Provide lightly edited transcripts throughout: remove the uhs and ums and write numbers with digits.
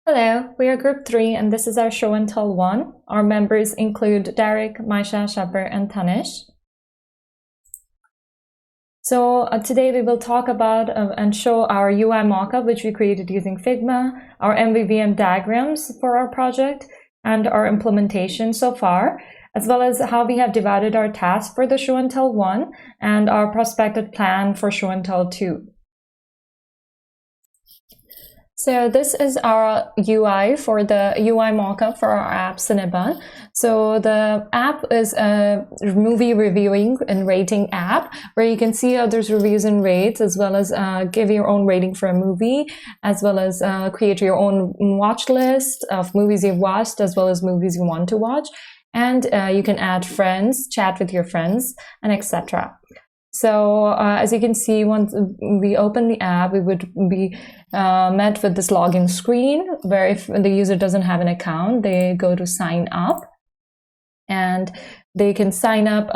Hello, we are Group 3 and this is our show and tell 1. Our members include Darrick, Maisha, Shabbir and Tanish. So today we will talk about and show our UI mockup which we created using Figma, our MVVM diagrams for our project, and our implementation so far, as well as how we have divided our tasks for the show and tell 1 and our prospective plan for show and tell 2. So this is our UI for the UI mockup for our app Cinnabon. So the app is a movie reviewing and rating app where you can see others' reviews and rates, as well as give your own rating for a movie, as well as create your own watch list of movies you've watched, as well as movies you want to watch. And you can add friends, chat with your friends, and etc. So as you can see, once we open the app, we would be met with this login screen where if the user doesn't have an account, they go to sign up and they can sign up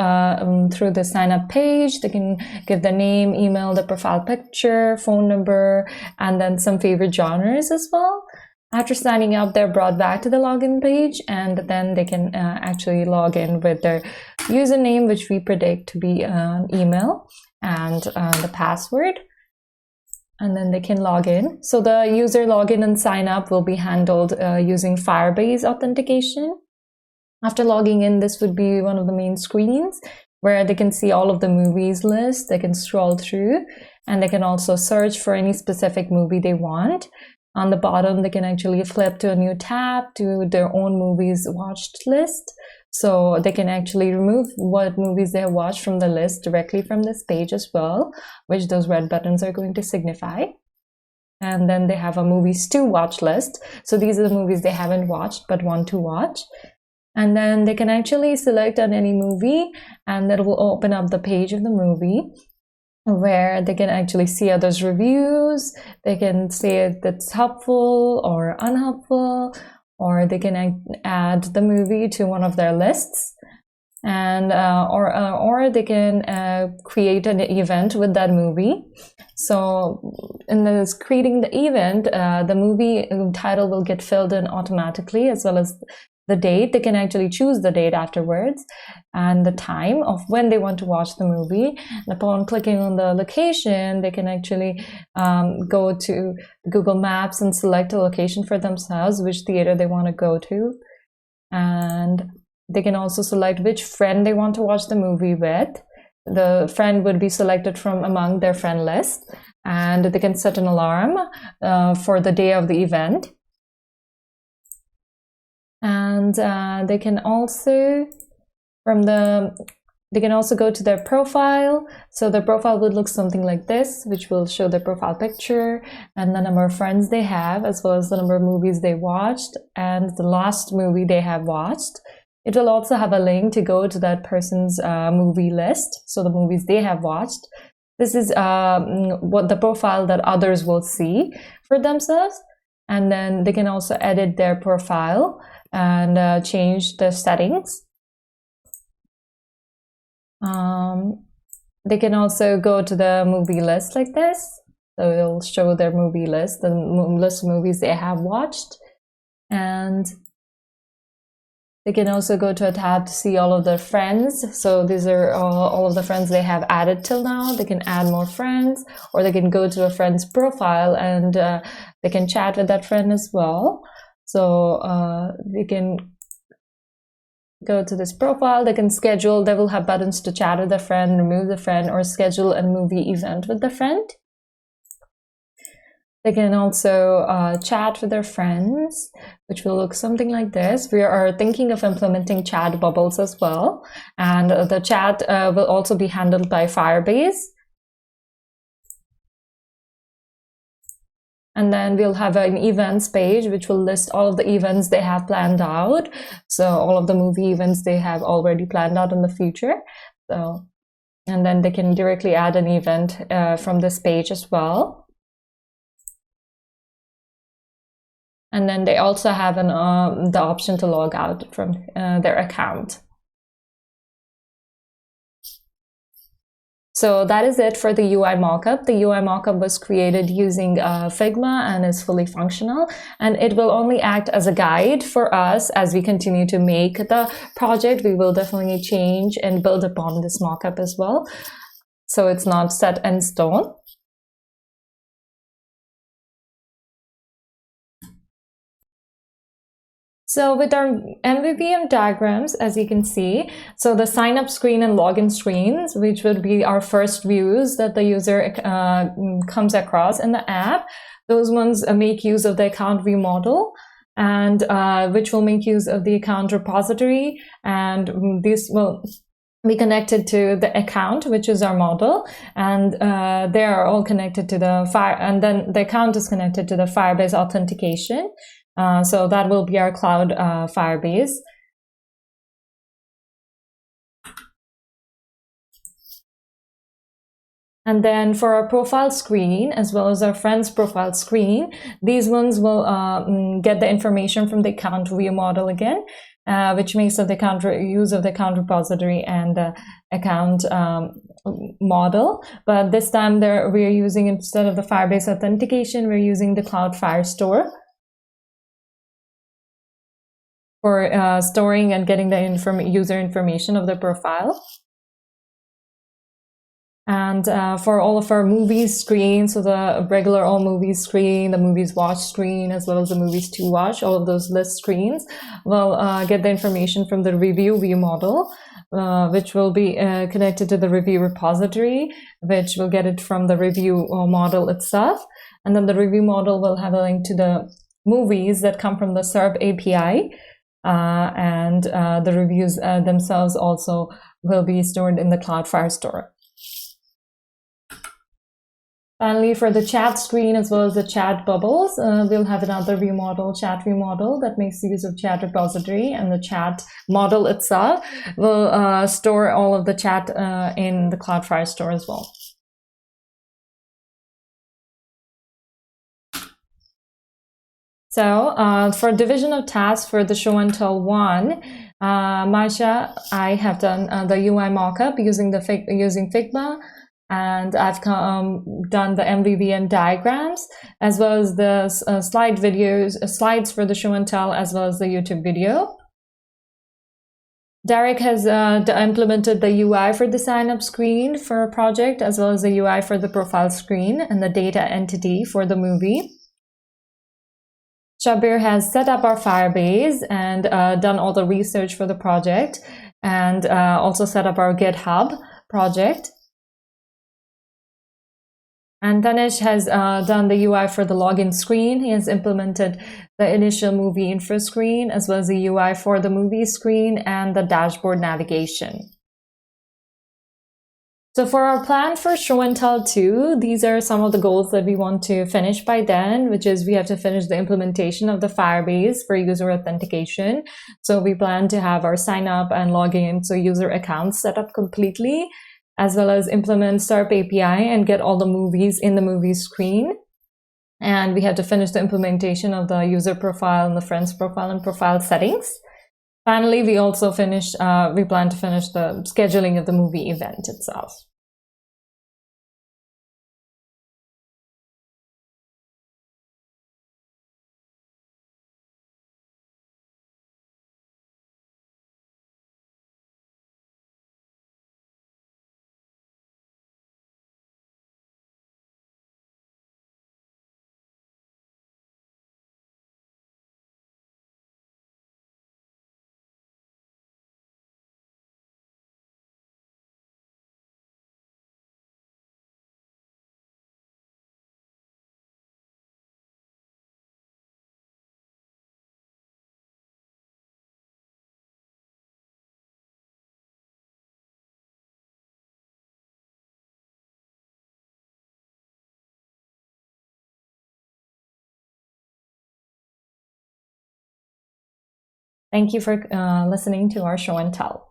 through the sign up page. They can give their name, email, the profile picture, phone number, and then some favorite genres as well. After signing up, they're brought back to the login page, and then they can actually log in with their username, which we predict to be an email, and the password. And then they can log in. So the user login and sign up will be handled using Firebase authentication. After logging in, this would be one of the main screens where they can see all of the movies list. They can scroll through, and they can also search for any specific movie they want. On the bottom, they can actually flip to a new tab to their own movies watched list. So they can actually remove what movies they have watched from the list directly from this page as well, which those red buttons are going to signify. And then they have a movies to watch list. So these are the movies they haven't watched but want to watch. And then they can actually select on any movie, and that will open up the page of the movie, where they can actually see others' reviews. They can say if it's helpful or unhelpful, or they can add the movie to one of their lists, and or they can create an event with that movie. So in this creating the event, the movie title will get filled in automatically, as well as the date. They can actually choose the date afterwards and the time of when they want to watch the movie. And upon clicking on the location, they can actually go to Google Maps and select a location for themselves, which theater they want to go to. And they can also select which friend they want to watch the movie with. The friend would be selected from among their friend list, and they can set an alarm for the day of the event. And they can also go to their profile. So their profile would look something like this, which will show their profile picture and the number of friends they have, as well as the number of movies they watched and the last movie they have watched. It will also have a link to go to that person's movie list, so the movies they have watched. This is what the profile that others will see for themselves. And then they can also edit their profile and change the settings. They can also go to the movie list like this. So it'll show their movie list, the list of movies they have watched. And they can also go to a tab to see all of their friends. So these are all of the friends they have added till now. They can add more friends, or they can go to a friend's profile and they can chat with that friend as well. So they can go to this profile. They can schedule. They will have buttons to chat with a friend, remove the friend, or schedule a movie event with the friend. They can also chat with their friends, which will look something like this. We are thinking of implementing chat bubbles as well. And the chat will also be handled by Firebase. And then we'll have an events page, which will list all of the events they have planned out. So all of the movie events they have already planned out in the future. So, and then they can directly add an event from this page as well. And then they also have the option to log out from their account. So that is it for the UI mockup. The UI mockup was created using Figma and is fully functional, and it will only act as a guide for us as we continue to make the project. We will definitely change and build upon this mockup as well. So it's not set in stone. So with our MVVM diagrams, as you can see, so the sign up screen and login screens, which would be our first views that the user comes across in the app, those ones make use of the account view model, and which will make use of the account repository, and this will be connected to the account, which is our model, and they are all connected to the and then the account is connected to the Firebase authentication. So that will be our cloud Firebase. And then for our profile screen, as well as our friend's profile screen, these ones will get the information from the account view model again, which makes of the account use of the account repository and the account model. But this time we're using, instead of the Firebase authentication, we're using the Cloud Firestore for storing and getting the user information of the profile. And for all of our movies screen, so the regular all movies screen, the movies watch screen, as well as the movies to watch, all of those list screens will get the information from the review view model, which will be connected to the review repository, which will get it from the review model itself. And then the review model will have a link to the movies that come from the SERP API. And the reviews themselves also will be stored in the Cloud Firestore. Finally, for the chat screen as well as the chat bubbles, we'll have another view model, chat view model, that makes use of chat repository, and the chat model itself will store all of the chat in the Cloud Firestore as well. So for division of tasks for the show and tell one, Maisha, I have done the UI mockup using Figma, and I've done the MVVM diagrams, as well as the slides for the show and tell, as well as the YouTube video. Darrick has implemented the UI for the sign up screen for a project, as well as the UI for the profile screen and the data entity for the movie. Shabbir has set up our Firebase and done all the research for the project, and also set up our GitHub project. And Tanish has done the UI for the login screen. He has implemented the initial movie info screen, as well as the UI for the movie screen and the dashboard navigation. So for our plan for show and tell 2, these are some of the goals that we want to finish by then, which is we have to finish the implementation of the Firebase for user authentication. So we plan to have our sign up and login, so user accounts set up completely, as well as implement SERP API and get all the movies in the movie screen. And we have to finish the implementation of the user profile and the friends profile and profile settings. Finally, we also we plan to finish the scheduling of the movie event itself. Thank you for listening to our show and tell.